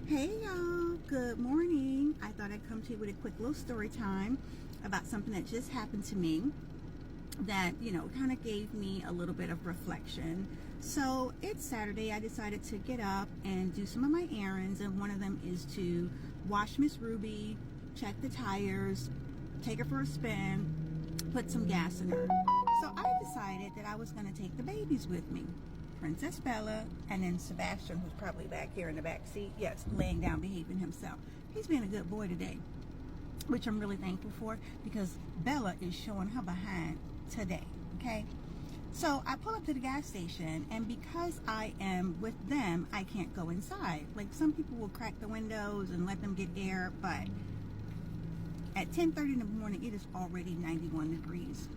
Hey y'all, good morning. I thought I'd come to you with a quick little story time about something that just happened to me that, kind of gave me a little bit of reflection. So it's Saturday. I decided to get up and do some of my errands, and one of them is to wash Miss Ruby, check the tires, take her for a spin, put some gas in her. So I decided that I was going to take the babies with me. Princess Bella, and then Sebastian, who's probably back here in the back seat. Yes, laying down, behaving himself. He's being a good boy today, which I'm really thankful for, because Bella is showing her behind today. Okay, so I pull up to the gas station, and because I am with them, I can't go inside. Like, some people will crack the windows and let them get air, but at 10:30 in the morning, it is already 91 degrees.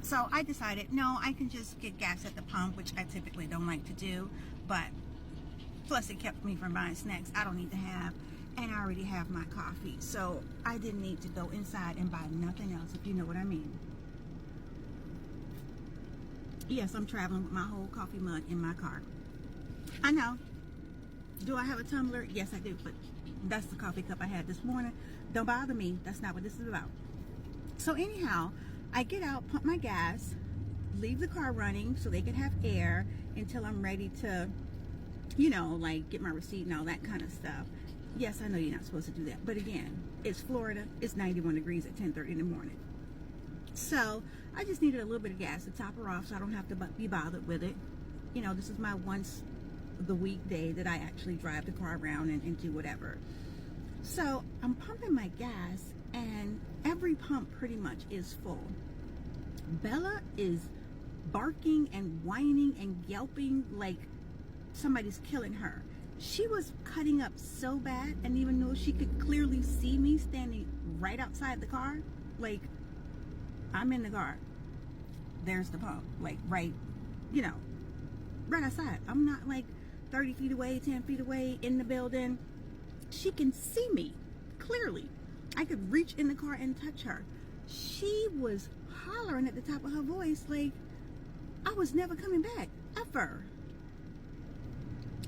So I decided, no, I can just get gas at the pump, which I typically don't like to do, but plus it kept me from buying snacks I don't need to have, and I already have my coffee, so I didn't need to go inside and buy nothing else, if you know what I mean. Yes, I'm traveling with my whole coffee mug in my car. I know. Do I have a tumbler? Yes, I do, but that's the coffee cup I had this morning. Don't bother me. That's not what this is about. So anyhow, I get out, pump my gas, leave the car running so they can have air until I'm ready to, like get my receipt and all that kind of stuff. Yes, I know you're not supposed to do that. But again, it's Florida. It's 91 degrees at 10:30 in the morning. So I just needed a little bit of gas to top her off so I don't have to be bothered with it. This is my once the weekday that I actually drive the car around and do whatever. So I'm pumping my gas, and every pump pretty much is full. Bella is barking and whining and yelping like somebody's killing her. She was cutting up so bad, and even though she could clearly see me standing right outside the car, like, I'm in the car, there's the pump, like right outside. I'm not like 30 feet away, 10 feet away in the building. She can see me clearly. I could reach in the car and touch her. She was hollering at the top of her voice like I was never coming back, ever.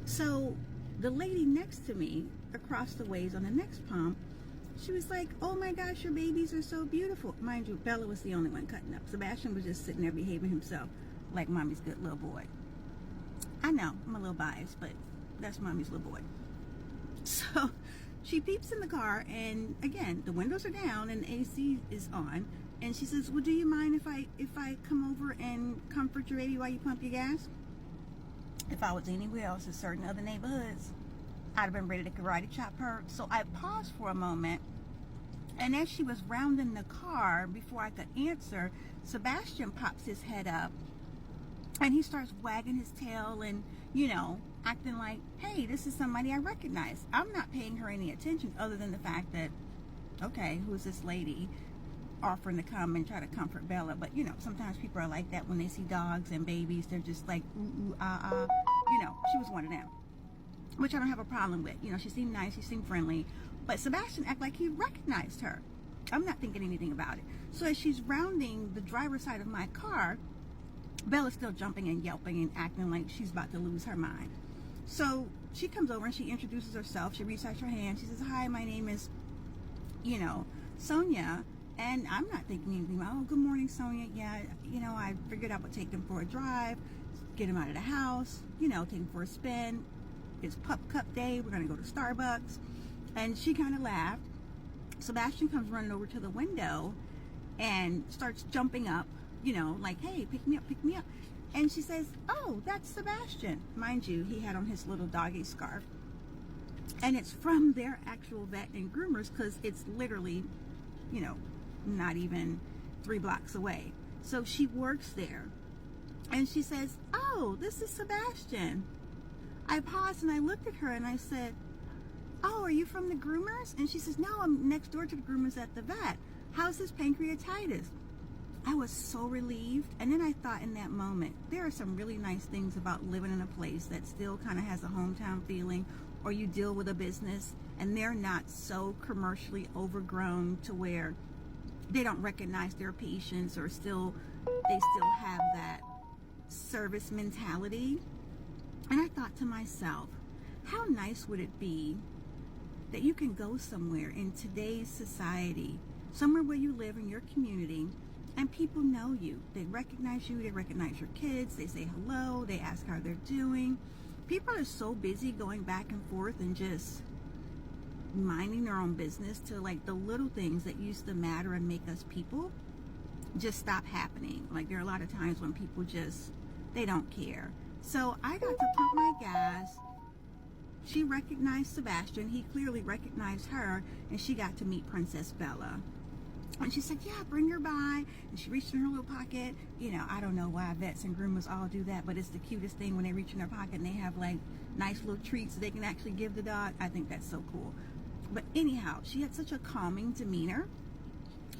So the lady next to me across the ways on the next pump, she was like, oh my gosh, your babies are so beautiful. Mind you, Bella was the only one cutting up. Sebastian was just sitting there behaving himself like mommy's good little boy. I know, I'm a little biased, but that's mommy's little boy. So she peeps in the car, and again, the windows are down and the AC is on, and she says, well, do you mind if I come over and comfort your baby while you pump your gas? If I was anywhere else in certain other neighborhoods, I'd have been ready to karate chop her. So I paused for a moment, and as she was rounding the car, before I could answer, Sebastian pops his head up, and he starts wagging his tail and, acting like, hey, this is somebody I recognize. I'm not paying her any attention other than the fact that, okay, who's this lady offering to come and try to comfort Bella? But, sometimes people are like that when they see dogs and babies. They're just like, ooh, ooh, ah, ah. She was one of them, which I don't have a problem with. She seemed nice, she seemed friendly. But Sebastian acted like he recognized her. I'm not thinking anything about it. So as she's rounding the driver's side of my car, Bella's still jumping and yelping and acting like she's about to lose her mind. So she comes over and she introduces herself. She reaches out her hand. She says, hi, my name is, Sonia. And I'm not thinking anything about, oh, good morning, Sonia. Yeah, I figured I would take them for a drive, get them out of the house, take them for a spin. It's Pup Cup Day. We're going to go to Starbucks. And she kind of laughed. Sebastian comes running over to the window and starts jumping up, like, hey, pick me up, pick me up. And she says, oh, that's Sebastian. Mind you, he had on his little doggy scarf. And it's from their actual vet and groomers, because it's literally, not even 3 blocks away. So she works there. And she says, oh, this is Sebastian. I paused and I looked at her and I said, oh, are you from the groomers? And she says, no, I'm next door to the groomers at the vet. How's his pancreatitis? I was so relieved. And then I thought in that moment, there are some really nice things about living in a place that still kind of has a hometown feeling, or you deal with a business and they're not so commercially overgrown to where they don't recognize their patients, or they still have that service mentality. And I thought to myself, how nice would it be that you can go somewhere in today's society, somewhere where you live in your community, and people know you. They recognize you, they recognize your kids, they say hello, they ask how they're doing. People are so busy going back and forth and just minding their own business to like the little things that used to matter and make us people just stop happening. Like there are a lot of times when people just, they don't care. So I got to pump my gas. She recognized Sebastian. He clearly recognized her, and she got to meet Princess Bella. And she said, yeah, bring her by. And she reached in her little pocket. You know, I don't know why vets and groomers all do that, but it's the cutest thing when they reach in their pocket and they have like nice little treats they can actually give the dog. I think that's so cool. But anyhow, she had such a calming demeanor,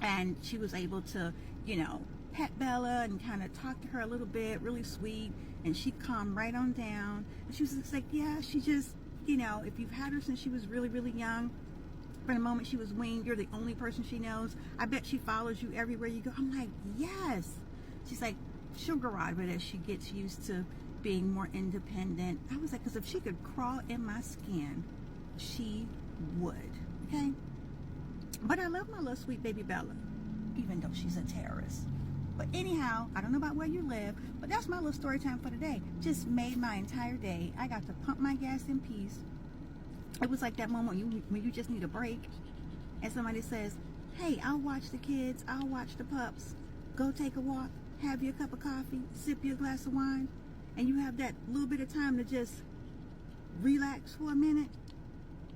and she was able to, you know, pet Bella and kind of talk to her a little bit, really sweet, and she calmed right on down. And she was just like, yeah, she just, you know, if you've had her since she was really, really young, from the moment she was weaned, you're the only person she knows. I bet she follows you everywhere you go. I'm like, yes. She's like, she'll grow out of it as she gets used to being more independent. I was like, because if she could crawl in my skin, she would, okay? But I love my little sweet baby Bella, even though she's a terrorist. But anyhow, I don't know about where you live, but that's my little story time for today. Just made my entire day. I got to pump my gas in peace. It was like that moment when you just need a break, and somebody says, hey, I'll watch the kids, I'll watch the pups, go take a walk, have your cup of coffee, sip your glass of wine, and you have that little bit of time to just relax for a minute.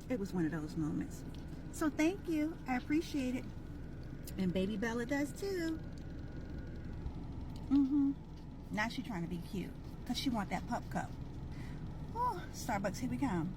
It was one of those moments. So thank you. I appreciate it. And baby Bella does too. Now she's trying to be cute because she want that pup cup. Oh, Starbucks, here we come.